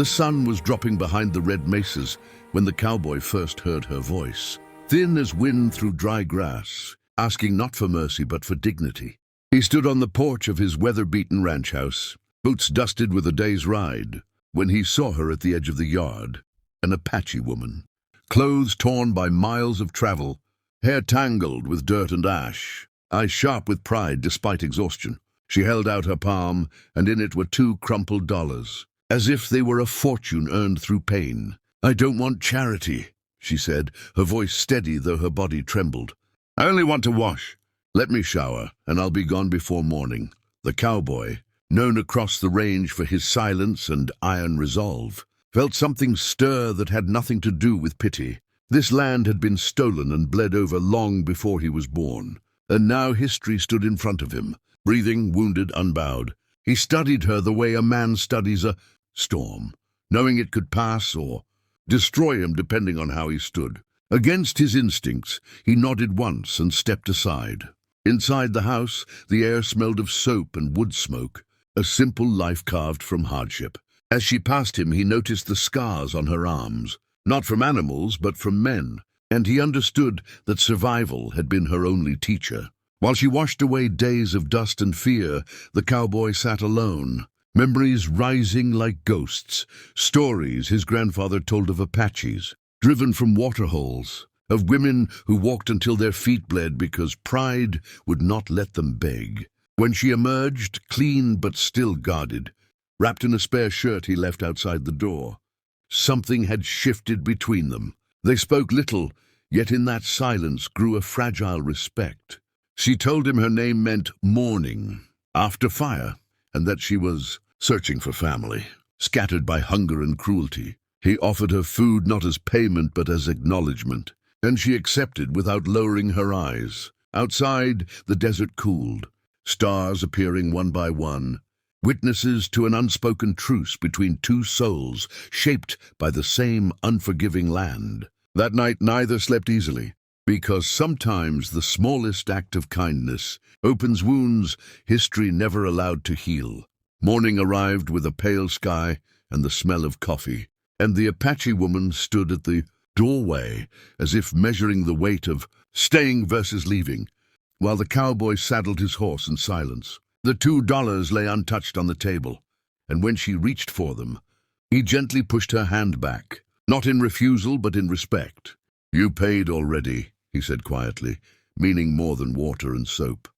The sun was dropping behind the red mesas when the cowboy first heard her voice, thin as wind through dry grass, asking not for mercy but for dignity. He stood on the porch of his weather-beaten ranch house, boots dusted with a day's ride, when he saw her at the edge of the yard, an Apache woman, clothes torn by miles of travel, hair tangled with dirt and ash, eyes sharp with pride despite exhaustion. She held out her palm, and in it were 2 crumpled dollars, as if they were a fortune earned through pain. "I don't want charity," she said, her voice steady though her body trembled. "I only want to wash. Let me shower, and I'll be gone before morning." The cowboy, known across the range for his silence and iron resolve, felt something stir that had nothing to do with pity. This land had been stolen and bled over long before he was born, and now history stood in front of him, breathing, wounded, unbowed. He studied her the way a man studies a storm, knowing it could pass or destroy him depending on how he stood. Against his instincts, he nodded once and stepped aside. Inside the house, the air smelled of soap and wood smoke, a simple life carved from hardship. As she passed him, he noticed the scars on her arms, not from animals but from men, and he understood that survival had been her only teacher. While she washed away days of dust and fear, the cowboy sat alone, memories rising like ghosts, stories his grandfather told of Apaches, driven from waterholes, of women who walked until their feet bled because pride would not let them beg. When she emerged, clean but still guarded, wrapped in a spare shirt he left outside the door, something had shifted between them. They spoke little, yet in that silence grew a fragile respect. She told him her name meant morning, after fire, and that she was searching for family, scattered by hunger and cruelty. He offered her food not as payment but as acknowledgement, and she accepted without lowering her eyes. Outside, the desert cooled, stars appearing one by one, witnesses to an unspoken truce between 2 souls shaped by the same unforgiving land. That night neither slept easily, because sometimes the smallest act of kindness opens wounds history never allowed to heal. Morning arrived with a pale sky and the smell of coffee, and the Apache woman stood at the doorway as if measuring the weight of staying versus leaving, while the cowboy saddled his horse in silence. The $2 lay untouched on the table, and when she reached for them, he gently pushed her hand back, not in refusal but in respect. "You paid already," he said quietly, meaning more than water and soap.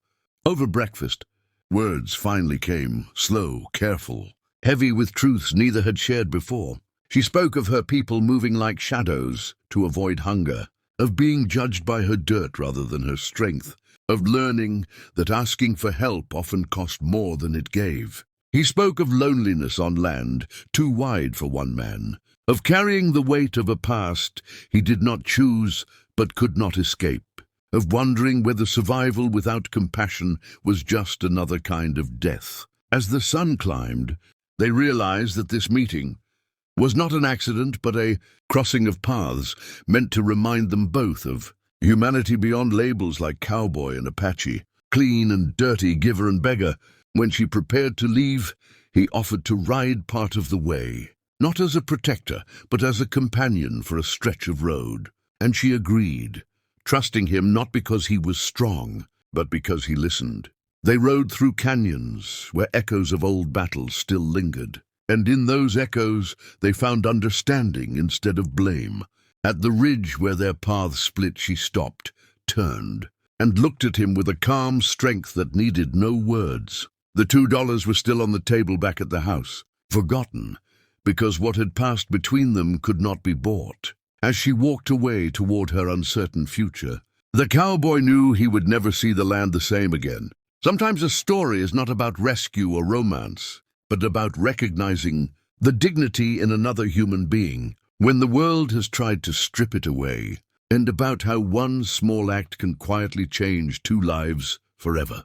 Over breakfast, words finally came, slow, careful, heavy with truths neither had shared before. She spoke of her people moving like shadows to avoid hunger, of being judged by her dirt rather than her strength, of learning that asking for help often cost more than it gave. He spoke of loneliness on land, too wide for one man, of carrying the weight of a past he did not choose but could not escape, of wondering whether survival without compassion was just another kind of death. As the sun climbed, they realized that this meeting was not an accident but a crossing of paths meant to remind them both of humanity beyond labels like cowboy and Apache, clean and dirty, giver and beggar. When she prepared to leave, he offered to ride part of the way, not as a protector, but as a companion for a stretch of road. And she agreed, trusting him not because he was strong, but because he listened. They rode through canyons where echoes of old battles still lingered, and in those echoes they found understanding instead of blame. At the ridge where their paths split, she stopped, turned, and looked at him with a calm strength that needed no words. The $2 were still on the table back at the house, forgotten, because what had passed between them could not be bought. As she walked away toward her uncertain future, the cowboy knew he would never see the land the same again. Sometimes a story is not about rescue or romance, but about recognizing the dignity in another human being when the world has tried to strip it away, and about how one small act can quietly change 2 lives forever.